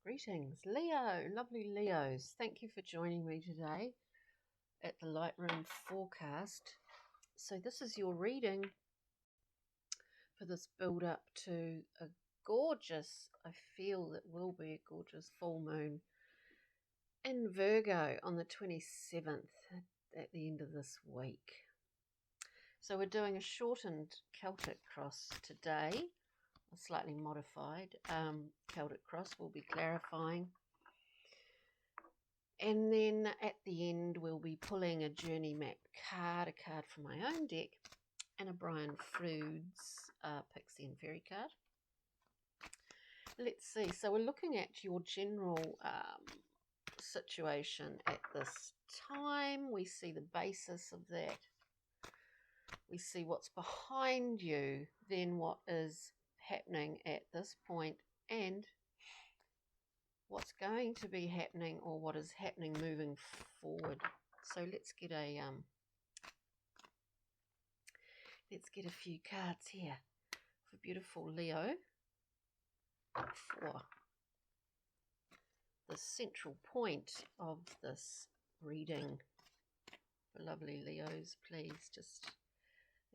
Greetings, Leo, lovely Leos. Thank you for joining me today at the Lightroom forecast. So this is your reading for this build up to a gorgeous, I feel it will be a gorgeous full moon in Virgo on the 27th at the end of this week. So we're doing a shortened Celtic cross today, a slightly modified Celtic cross. We'll be clarifying. And then at the end, we'll be pulling a journey map card, a card from my own deck, and a Brian Froud's Pixie and Fairy card. Let's see. So we're looking at your general situation at this time. We see the basis of that. We see what's behind you, then what is happening at this point, and what's going to be happening or what is happening moving forward. So let's get a few cards here for beautiful Leo for the central point of this reading. For lovely Leos, please, just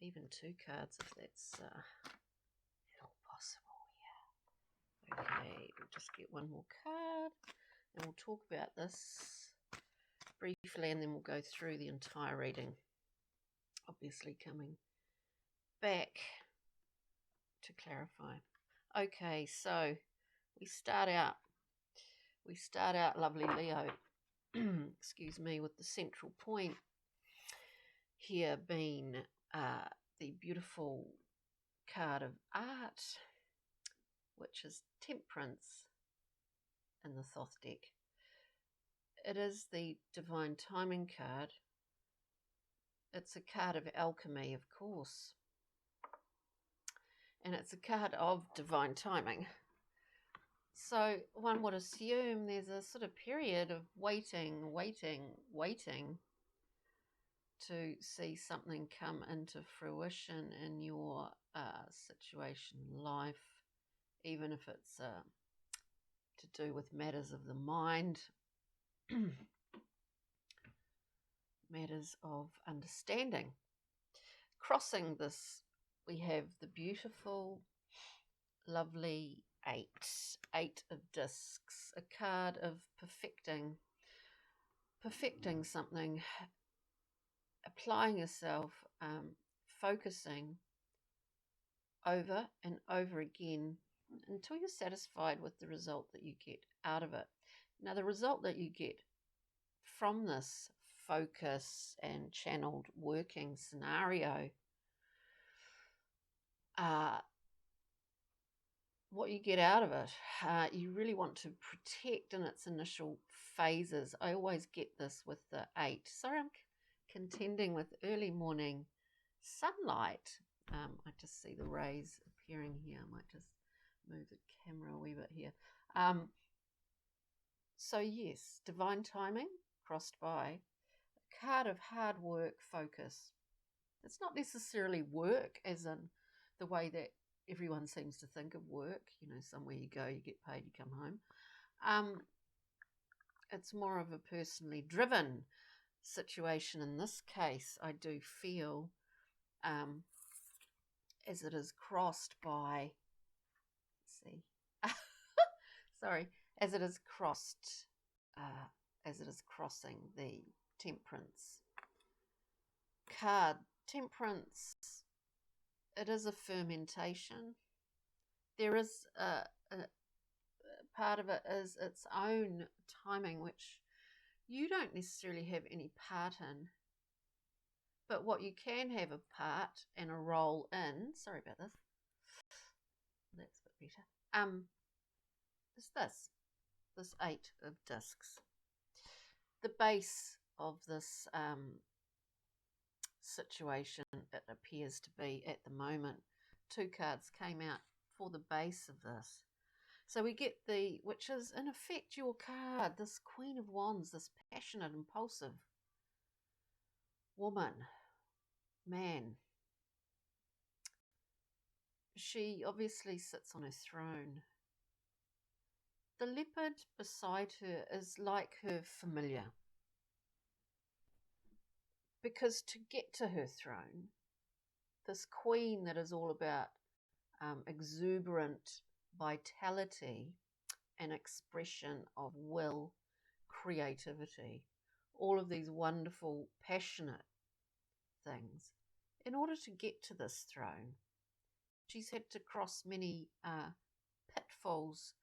even two cards if that's at all possible here. Okay, we'll just get one more card and we'll talk about this briefly and then we'll go through the entire reading. Obviously coming back to clarify. Okay, so we start out lovely Leo, excuse me, with the central point here being the beautiful card of art, which is Temperance in the Thoth deck. It is the Divine Timing card. It's a card of alchemy, of course. And it's a card of divine timing. So one would assume there's a sort of period of waiting to see something come into fruition in your situation in life, even if it's to do with matters of the mind, matters of understanding. Crossing this, we have the beautiful, lovely eight of discs, a card of perfecting something, applying yourself, focusing over and over again until you're satisfied with the result that you get out of it. Now, the result that you get from this focus and channeled working scenario, what you get out of it, you really want to protect in its initial phases. I always get this with the 8. Sorry, I'm contending with early morning sunlight. I just see the rays appearing here. I might just move the camera a wee bit here. So yes, divine timing crossed by a card of hard work, focus. It's not necessarily work as in the way that everyone seems to think of work, somewhere you go, you get paid, you come home. It's more of a personally driven situation in this case, I do feel, as it is crossed by, as it is crossing the Temperance card. Temperance, it is a fermentation. There is a part of it is its own timing, which you don't necessarily have any part in. But what you can have a part and a role in, sorry about this, that's a bit better, is this 8 of discs. The base of this situation, it appears to be at the moment, 2 cards came out for the base of this. So we get which is in effect your card, this Queen of Wands, this passionate, impulsive woman, man. She obviously sits on her throne The leopard beside her is like her familiar, because to get to her throne, this queen that is all about exuberant vitality and expression of will, creativity, all of these wonderful, passionate things. In order to get to this throne, she's had to cross many pitfalls,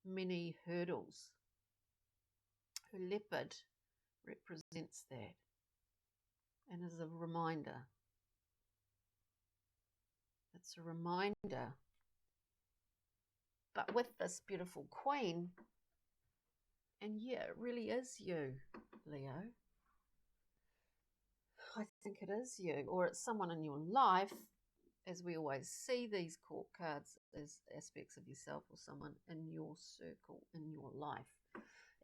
many hurdles. Her leopard represents that and is a reminder. It's a reminder. But with this beautiful queen, and yeah, it really is you, Leo. I think it is you, or it's someone in your life, as we always see these court cards as aspects of yourself or someone in your circle, in your life,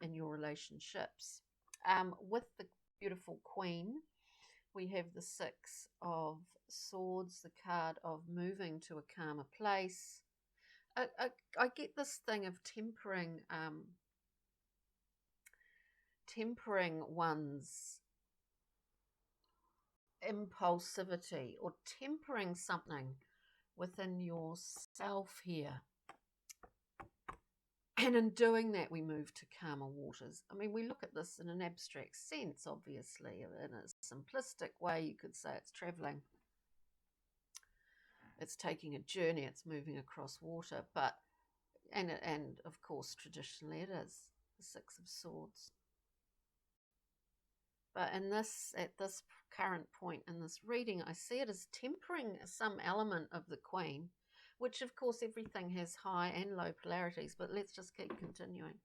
in your relationships. With the beautiful queen, we have the Six of Swords, the card of moving to a calmer place. I get this thing of tempering one's impulsivity, or tempering something within yourself here. And in doing that, we move to calmer waters. I mean, we look at this in an abstract sense, obviously. In a simplistic way, you could say it's traveling. It's taking a journey, it's moving across water. But, and of course, traditionally it is the Six of Swords. But at this current point in this reading, I see it as tempering some element of the Queen, which of course everything has high and low polarities, but let's just keep continuing.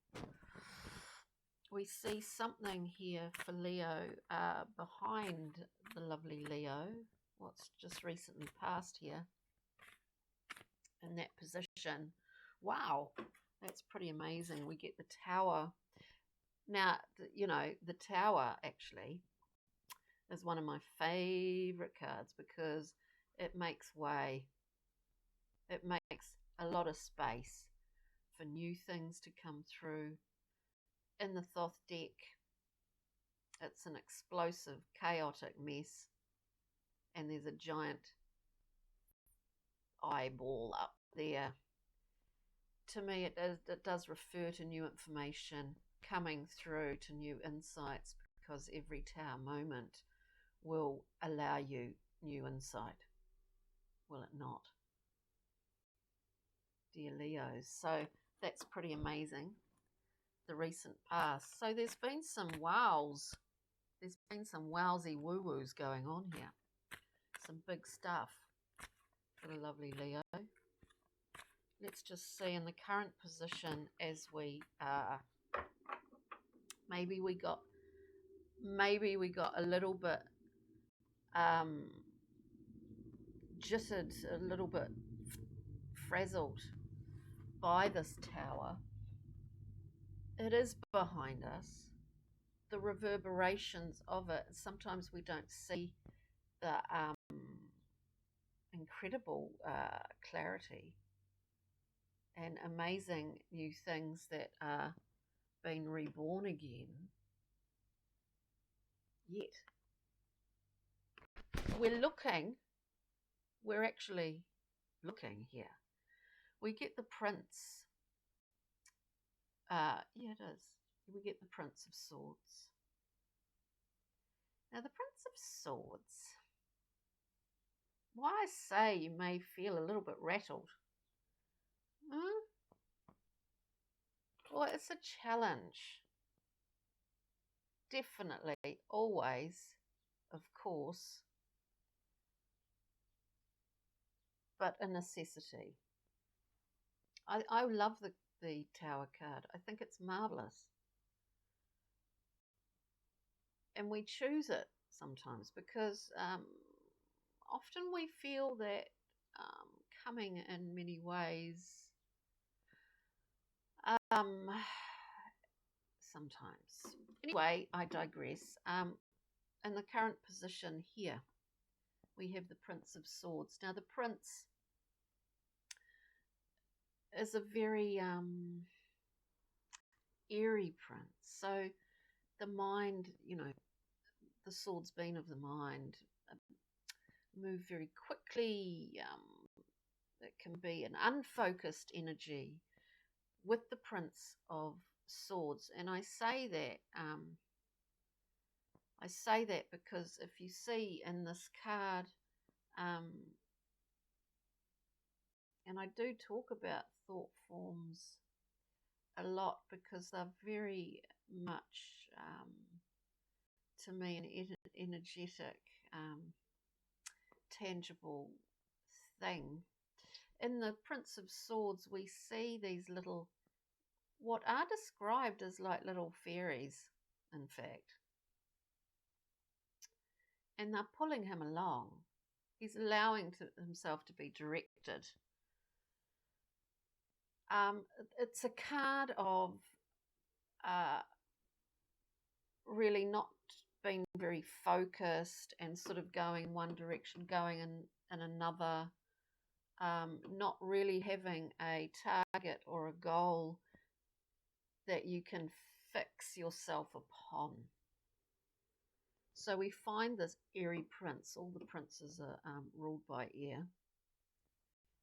We see something here for Leo behind the lovely Leo, what's just recently passed here, in that position. Wow, that's pretty amazing. We get the Tower. Now, the Tower actually is one of my favourite cards because it makes way. It makes a lot of space for new things to come through. In the Thoth deck, it's an explosive, chaotic mess, and there's a giant eyeball up there. To me, it does refer to new information coming through, to new insights, because every Tower moment will allow you new insight, will it not, dear Leos? So that's pretty amazing, the recent past. So there's been some wows. There's been some wowsy woo-woos going on here. Some big stuff for the lovely Leo. Let's just see in the current position as we are. Maybe we got a little bit jittered, a little bit frazzled by this Tower. It is behind us. The reverberations of it, sometimes we don't see the incredible clarity and amazing new things that are being reborn again. Yet we're actually looking here. We get the Prince. Yeah, it is. We get the Prince of Swords. Now, the Prince of Swords, why I say you may feel a little bit rattled. Well, it's a challenge. Definitely, always, of course, but a necessity. I love the Tower card. I think it's marvellous. And we choose it sometimes because often we feel that coming in many ways, sometimes. Anyway, I digress. In the current position here, we have the Prince of Swords. Now, the Prince is a very airy prince. So the mind, the sword's been of the mind, move very quickly. It can be an unfocused energy with the Prince of Swords. And I say that because if you see in this card, um, and I do talk about thought forms a lot because they're very much, to me, an energetic, tangible thing. In the Prince of Swords, we see these little, what are described as like little fairies, in fact. And they're pulling him along. He's allowing himself to be directed. It's a card of really not being very focused and sort of going in one direction, going in another, not really having a target or a goal that you can fix yourself upon. So we find this airy prince. All the princes are ruled by air.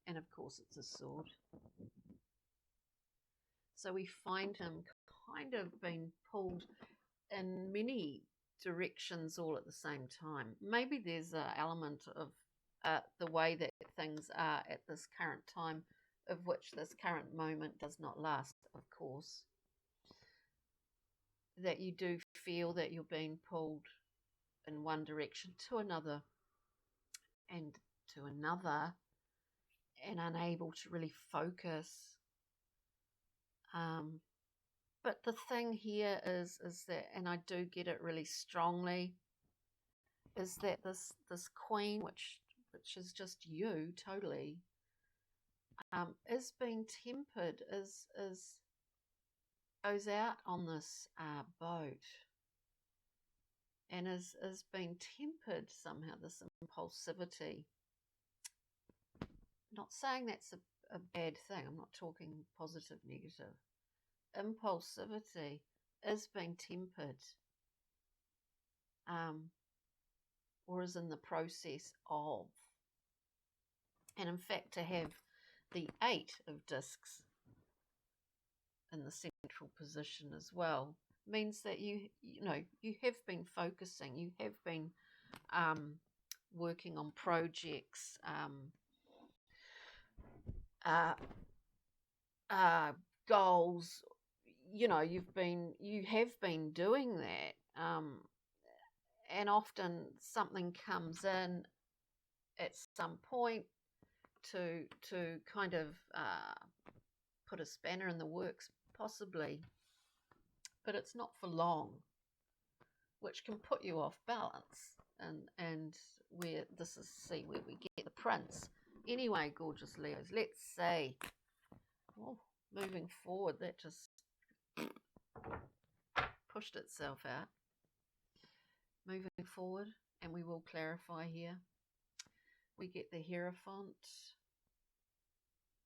And of course it's a sword. So we find him kind of being pulled in many directions all at the same time. Maybe there's an element of the way that things are at this current time, of which this current moment does not last, of course. That you do feel that you're being pulled in one direction to another and to another and unable to really focus. But the thing here is that, and I do get it really strongly, is that this queen, which is just you totally, is being tempered, is goes out on this boat and is being tempered somehow, this impulsivity. Not saying that's a bad thing. I'm not talking positive, negative. Impulsivity is being tempered, or is in the process of. And in fact, to have the 8 of discs in the central position as well means that you have been focusing, you have been working on projects, goals. You have been doing that, and often something comes in at some point to kind of put a spanner in the works, possibly, but it's not for long, which can put you off balance. And where this is, see where we get the prince. Anyway, gorgeous Leos, let's see. Oh, moving forward, that just pushed itself out. Moving forward, and we will clarify here. We get the Hierophant,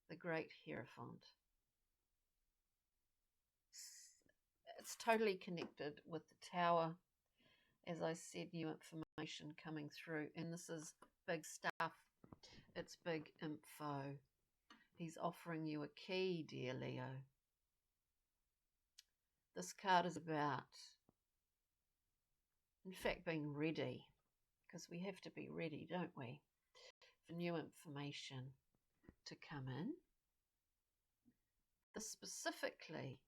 the Great Hierophant. It's totally connected with the Tower. As I said, new information coming through, and this is big stuff. It's big info. He's offering you a key, dear Leo. This card is about, in fact, being ready, because we have to be ready, don't we, for new information to come in. This specifically,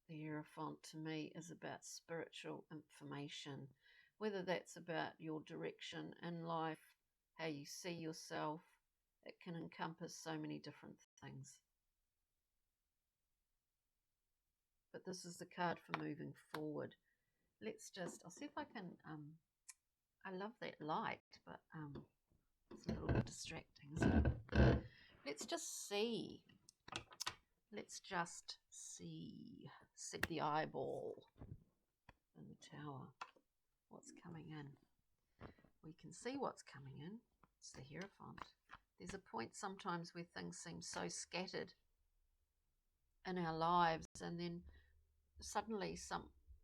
the Hierophant, to me, is about spiritual information, whether that's about your direction in life, how you see yourself. It can encompass so many different things. But this is the card for moving forward. Let's just, I'll see if I can, I love that light, but it's a little bit distracting, isn't it? Let's just see. Let's just see. Set the eyeball in the Tower. What's coming in? We can see what's coming in. It's the Hierophant. There's a point sometimes where things seem so scattered in our lives, and then suddenly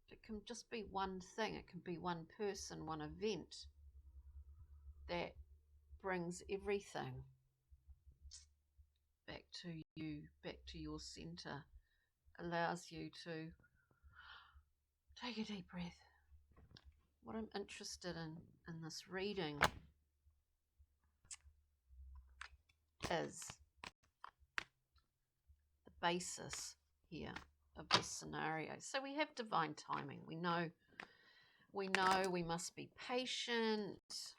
it can just be one thing, it can be one person, one event that brings everything back to you, back to your center, allows you to take a deep breath. What I'm interested in this reading is the basis here of this scenario. So we have divine timing. We know we must be patient,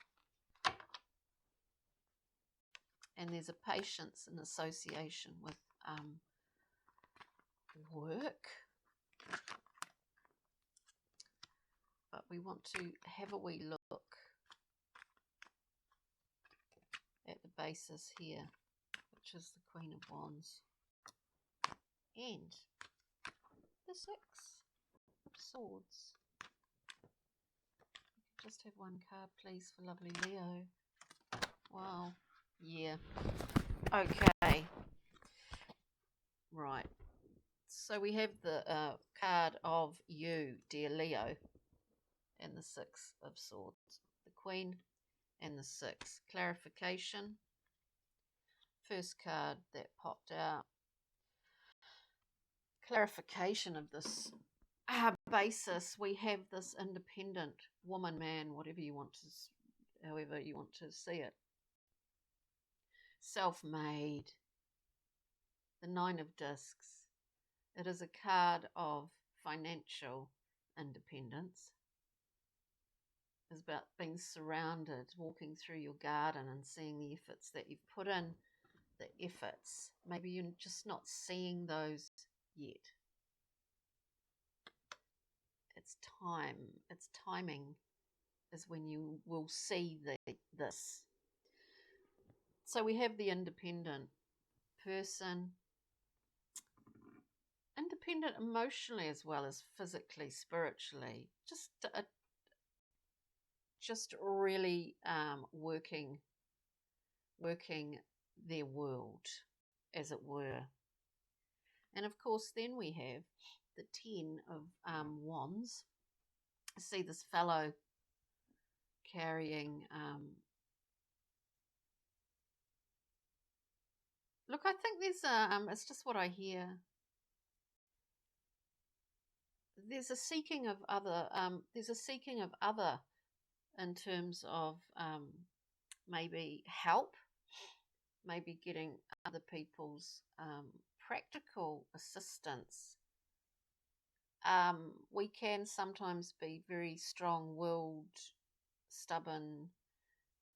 and there's a patience in association with work. But we want to have a wee look at the basis here, which is the Queen of Wands and the Six of Swords. Just have one card, please, for lovely Leo. Wow. Yeah. Okay. Right. So we have the card of you, dear Leo, and the Six of Swords. The Queen and the Six. Clarification. First card that popped out. Clarification of this basis. We have this independent woman, man, however you want to see it. Self-made. The Nine of Discs. It is a card of financial independence. It's about being surrounded, walking through your garden and seeing the efforts that you've put in, the efforts. Maybe you're just not seeing those yet. It's time. It's timing is when you will see this. So we have the independent person, independent emotionally as well as physically, spiritually, just really working their world, as it were. And of course, then we have the Ten of Wands. I see this fellow carrying. Look, I think there's it's just what I hear. There's a seeking of other. There's a seeking of other, in terms of maybe help, maybe getting other people's practical assistance. We can sometimes be very strong-willed, stubborn,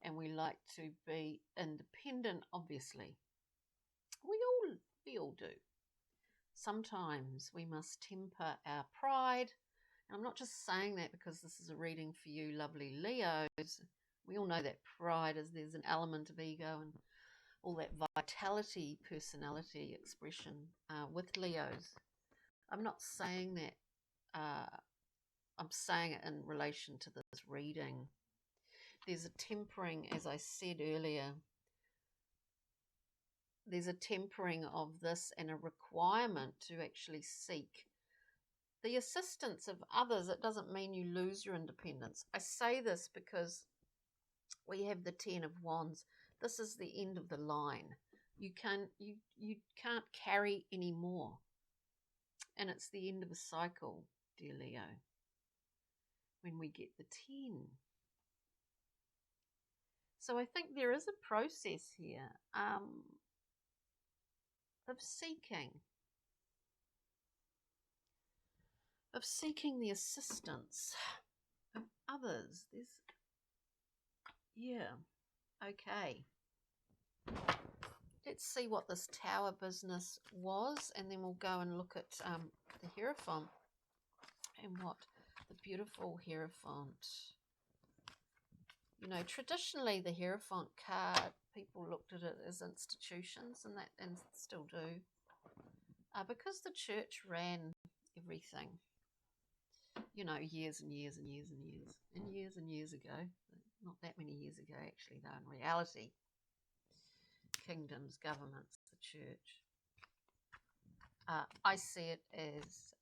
and we like to be independent, obviously. We all do. Sometimes we must temper our pride. And I'm not just saying that because this is a reading for you lovely Leos. We all know that pride there's an element of ego and all that vitality, personality expression with Leos. I'm not saying that, I'm saying it in relation to this reading. There's a tempering, as I said earlier, there's a tempering of this and a requirement to actually seek the assistance of others. It doesn't mean you lose your independence. I say this because we have the Ten of Wands. This is the end of the line. You can't carry anymore. And it's the end of a cycle, dear Leo, when we get the 10. So I think there is a process here of seeking the assistance of others. Okay. Let's see what this Tower business was, and then we'll go and look at the Hierophant and what the beautiful Hierophant. You know, traditionally the Hierophant card, people looked at it as institutions, and still do, because the church ran everything. You know, years and years and years and years and years and years ago. Not that many years ago, actually, though, in reality. Kingdoms, governments, the church. I see it as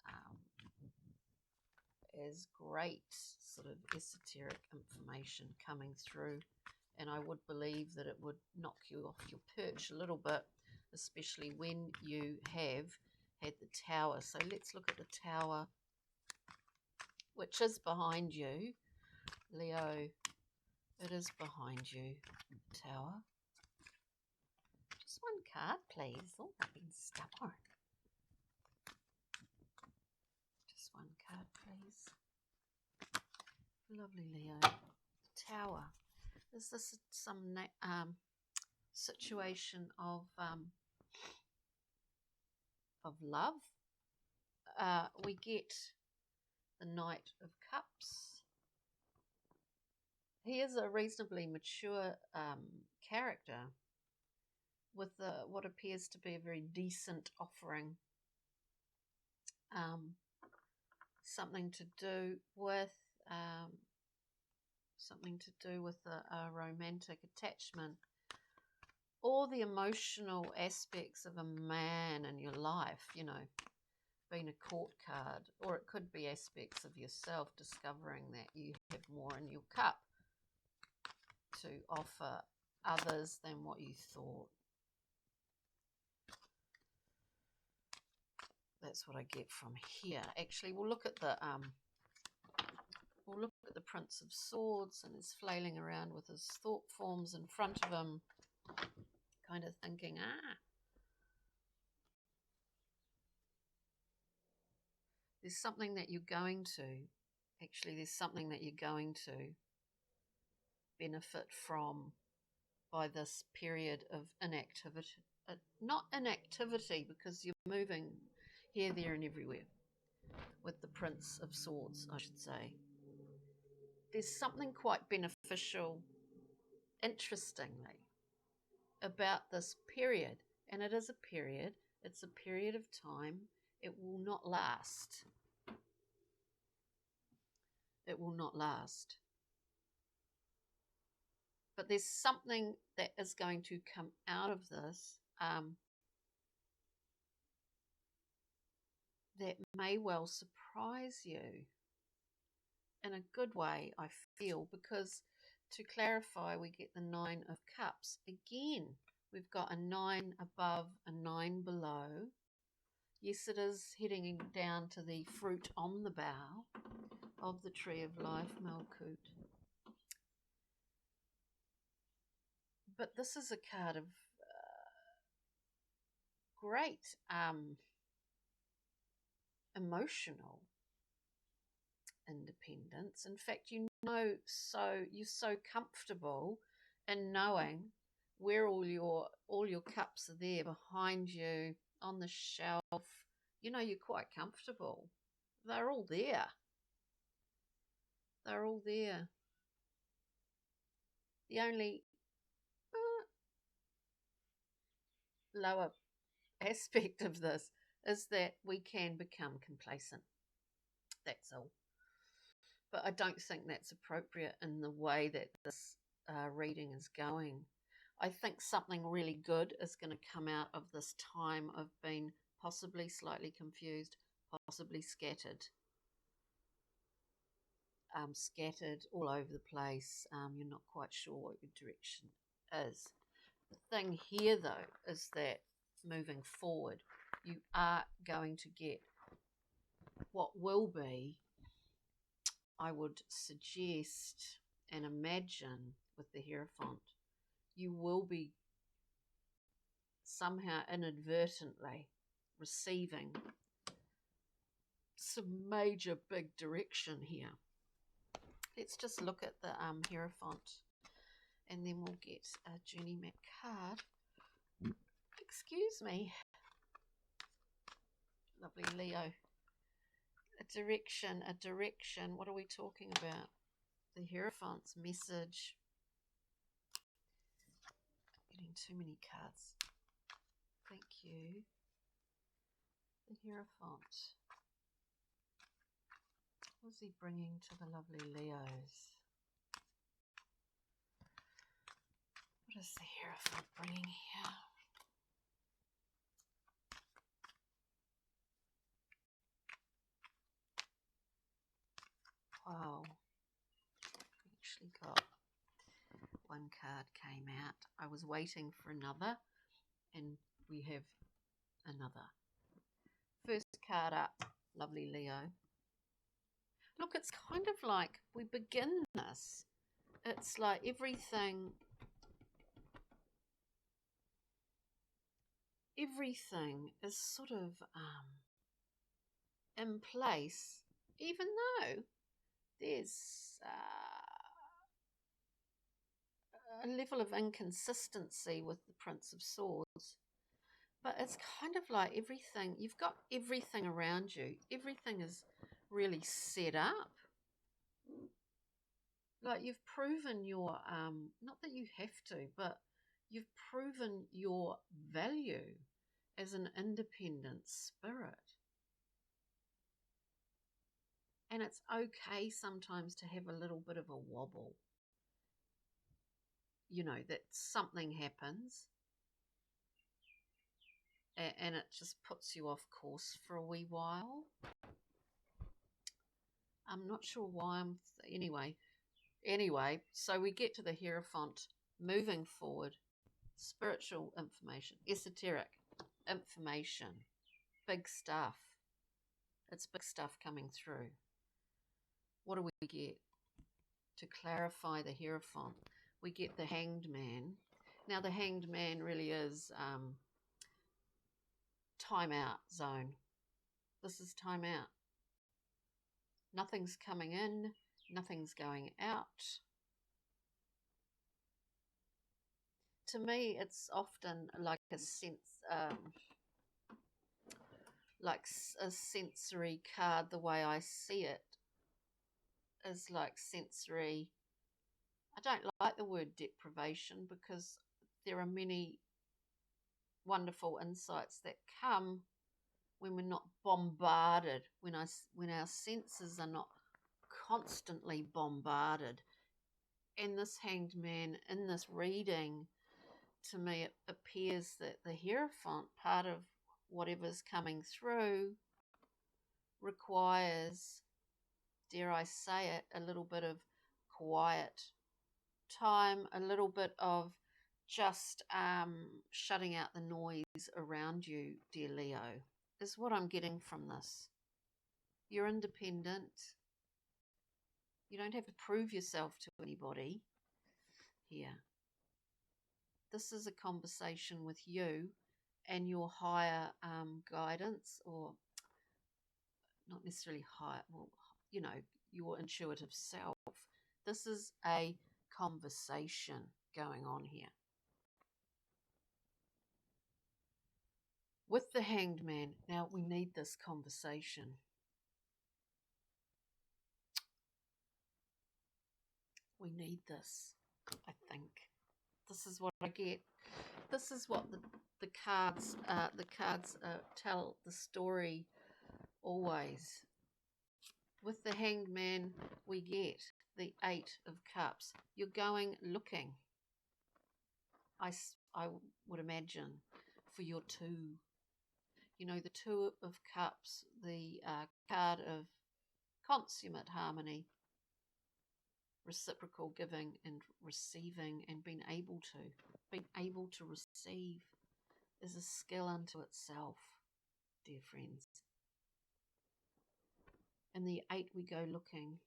as great sort of esoteric information coming through, and I would believe that it would knock you off your perch a little bit, especially when you have had the Tower. So let's look at the Tower, which is behind you, Leo. It is behind you, Tower. Just one card, please. Oh, I've been stubborn. Just one card, please. Lovely, Leo. Tower. Is this some situation of love? We get the Knight of Cups. He is a reasonably mature character with what appears to be a very decent offering. Something to do with a romantic attachment, or the emotional aspects of a man in your life, you know, being a court card, or it could be aspects of yourself discovering that you have more in your cup to offer others than what you thought. That's what I get from here. Actually, we'll look at the Prince of Swords, and he's flailing around with his thought forms in front of him, kind of thinking, there's something that you're going to benefit from by this period of inactivity. Not inactivity, because you're moving here, there, and everywhere with the Prince of Swords, I should say. There's something quite beneficial, interestingly, about this period. And it is a period. It's a period of time. It will not last. It will not last. But there's something that is going to come out of this that may well surprise you in a good way, I feel, because to clarify, we get the 9 of Cups. Again, we've got a 9 above, a 9 below. Yes, it is heading down to the fruit on the bough of the Tree of Life, Malkut. But this is a card of great emotional independence. In fact, you're so comfortable in knowing where all your cups are there behind you on the shelf. You know, you're quite comfortable. They're all there. They're all there. The only lower aspect of this is that we can become complacent. That's all. But I don't think that's appropriate in the way that this reading is going. I think something really good is going to come out of this time of being possibly slightly confused, possibly scattered. Scattered all over the place. You're not quite sure what your direction is. The thing here, though, is that moving forward, you are going to get what will be, I would suggest and imagine with the Hierophant, you will be somehow inadvertently receiving some major big direction here. Let's just look at the Hierophant, and then we'll get a Journey Map card. Excuse me. Lovely Leo. A direction. What are we talking about? The Hierophant's message. Getting too many cards. Thank you. The Hierophant. What is he bringing to the lovely Leos? What is the Hierophant bringing here? pile. Actually got one card came out. I was waiting for another, and we have another. First card up, lovely Leo. Look, it's kind of like we begin this. It's like everything is sort of in place, even though there's a level of inconsistency with the Prince of Swords. But it's kind of like everything, you've got everything around you. Everything is really set up. Like you've proven your, not that you have to, but you've proven your value as an independent spirit. And it's okay sometimes to have a little bit of a wobble. You know, that something happens and it just puts you off course for a wee while. I'm not sure why anyway, so we get to the Hierophant moving forward. Spiritual information, esoteric information, big stuff. It's big stuff coming through. What do we get? To clarify the Hierophant, we get the Hanged Man. Now the Hanged Man really is time out zone. This is time out. Nothing's coming in, nothing's going out. To me, it's often like a sense, like a sensory card. The way I see it is like sensory. I don't like the word deprivation because there are many wonderful insights that come when we're not bombarded, when our senses are not constantly bombarded. And this Hanged Man in this reading, to me, it appears that the Hierophant, part of whatever's coming through, requires, dare I say it, a little bit of quiet time, a little bit of just shutting out the noise around you, dear Leo, is what I'm getting from this. You're independent. You don't have to prove yourself to anybody here. This is a conversation with you and your higher guidance, or not necessarily higher, well, you know, your intuitive self. This is a conversation going on here. With the Hanged Man, now we need this conversation. We need this, I think. This is what I get. This is what the cards tell the story always. With the Hanged Man, we get the Eight of Cups. You're going looking. I would imagine for your two. You know, the Two of Cups, the card of consummate harmony, reciprocal giving and receiving, and being able to receive is a skill unto itself, dear friends. In the Eight we go looking,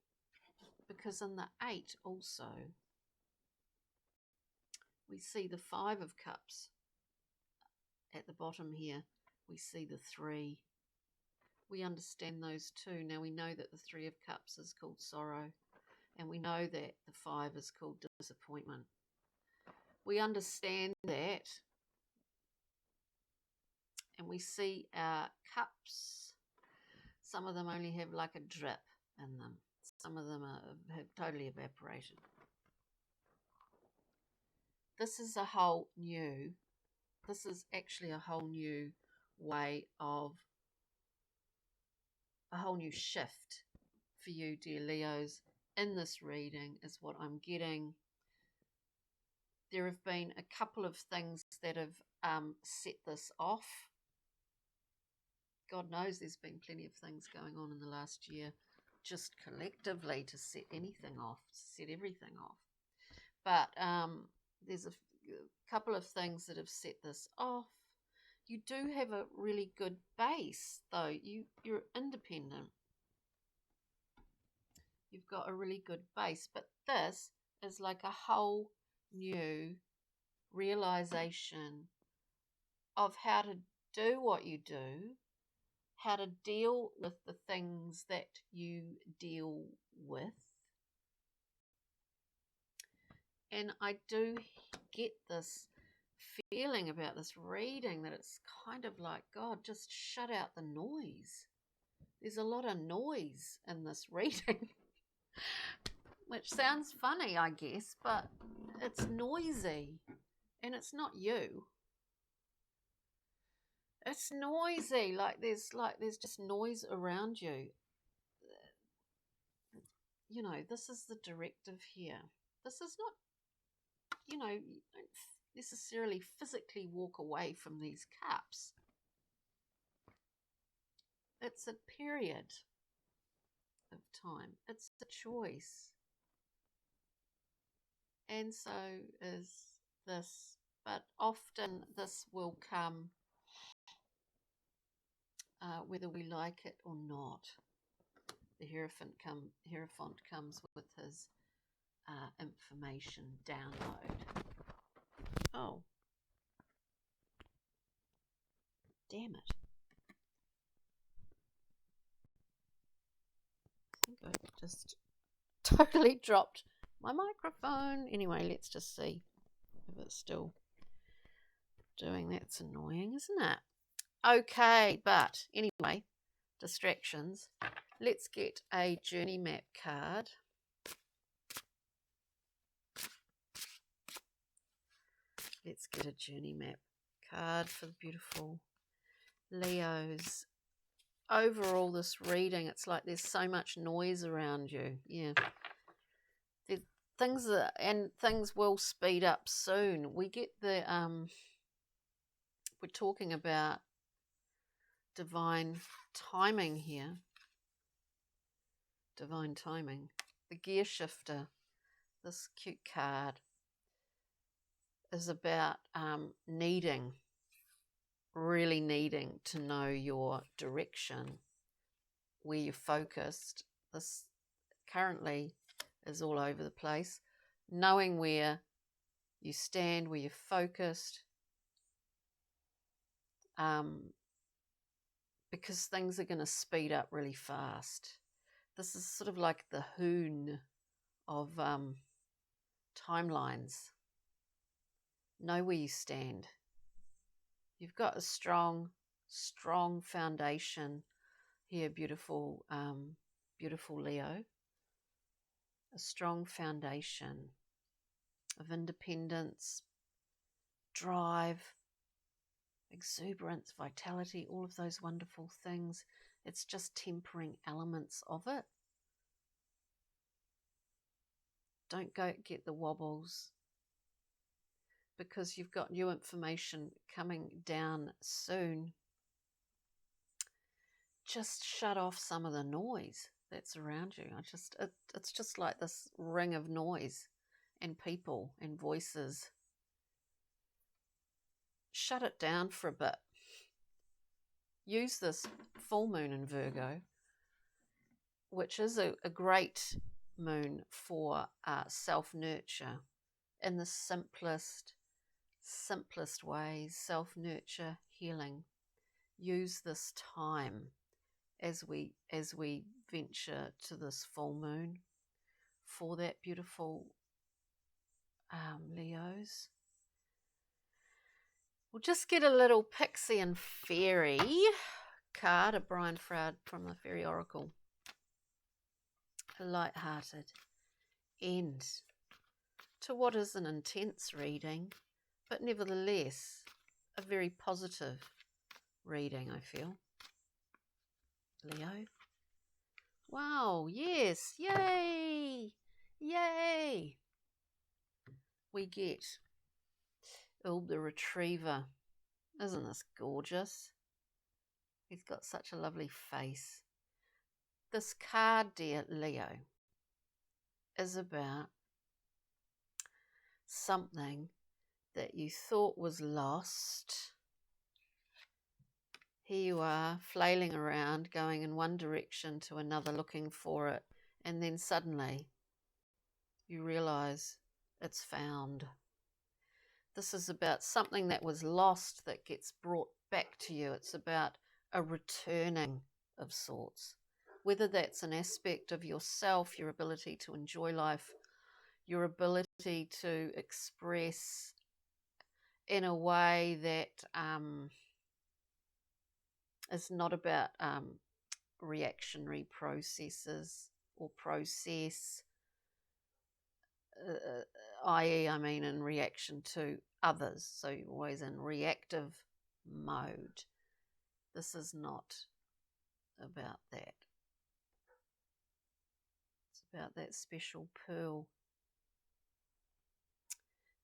because in the Eight also we see the Five of Cups at the bottom here. We see the Three. We understand those two. Now we know that the Three of Cups is called sorrow, and we know that the Five is called disappointment. We understand that, and we see our cups. Some of them only have like a drip in them. Some of them have totally evaporated. This is actually a whole new way of, a whole new shift for you, dear Leos, in this reading is what I'm getting. There have been a couple of things that have set this off. God knows there's been plenty of things going on in the last year just collectively to set anything off, set everything off. But there's a couple of things that have set this off. You do have a really good base, though. You're independent. You've got a really good base, but this is like a whole new realization of how to do what you do, how to deal with the things that you deal with. And I do get this feeling about this reading that it's kind of like, God, just shut out the noise. There's a lot of noise in this reading, which sounds funny, I guess, but it's noisy and it's not you. It's noisy, like there's just noise around you. You know, this is the directive here. This is not, you know, you don't necessarily physically walk away from these cups. It's a period of time. It's a choice. And so is this, but often this will come whether we like it or not. The Hierophant comes with his information download. Oh, damn it. I think I just totally dropped my microphone. Anyway, let's just see if it's still doing that. It's annoying, isn't it? Okay, but anyway, distractions. Let's get a journey map card. Let's get a journey map card for the beautiful Leos. Overall, this reading, it's like there's so much noise around you. Yeah. Things will speed up soon. We get the we're talking about divine timing here. Divine timing. The gear shifter, this cute card, is about really needing to know your direction, where you're focused. This currently is all over the place. Knowing where you stand, where you're focused, because things are going to speed up really fast. This is sort of like the hoon of timelines. Know where you stand. You've got a strong foundation here, beautiful Leo. A strong foundation of independence, drive, exuberance, vitality, all of those wonderful things. It's just tempering elements of it. Don't go get the wobbles, because you've got new information coming down soon. Just shut off some of the noise that's around you. It's just like this ring of noise and people and voices. Shut it down for a bit. Use this full moon in Virgo, which is a great moon for self-nurture in the simplest ways, self-nurture, healing. Use this time as we venture to this full moon for that, beautiful Leos. We'll just get a little pixie and fairy card, a Brian Froud from the Fairy Oracle. A light-hearted end to what is an intense reading, but nevertheless a very positive reading, I feel. Leo. Wow, yes, yay, yay. We get Ulb the Retriever. Isn't this gorgeous? He's got such a lovely face. This card, dear Leo, is about something that you thought was lost. Here you are, flailing around, going in one direction to another, looking for it, and then suddenly you realize it's found. This is about something that was lost that gets brought back to you. It's about a returning of sorts, whether that's an aspect of yourself, your ability to enjoy life, your ability to express in a way that is not about reactionary processes or process, i.e., I mean, in reaction to others. So you're always in reactive mode. This is not about that. It's about that special pearl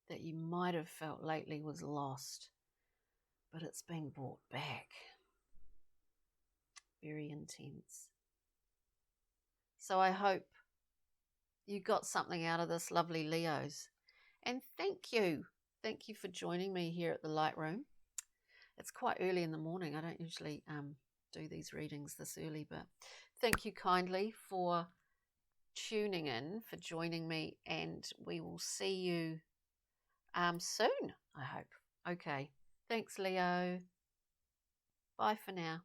that you might have felt lately was lost, but it's being brought back. Very intense. So I hope you got something out of this, lovely Leos. And thank you. Thank you for joining me here at the Lightroom. It's quite early in the morning. I don't usually do these readings this early, but thank you kindly for tuning in, for joining me, and we will see you soon, I hope. Okay. Thanks, Leo. Bye for now.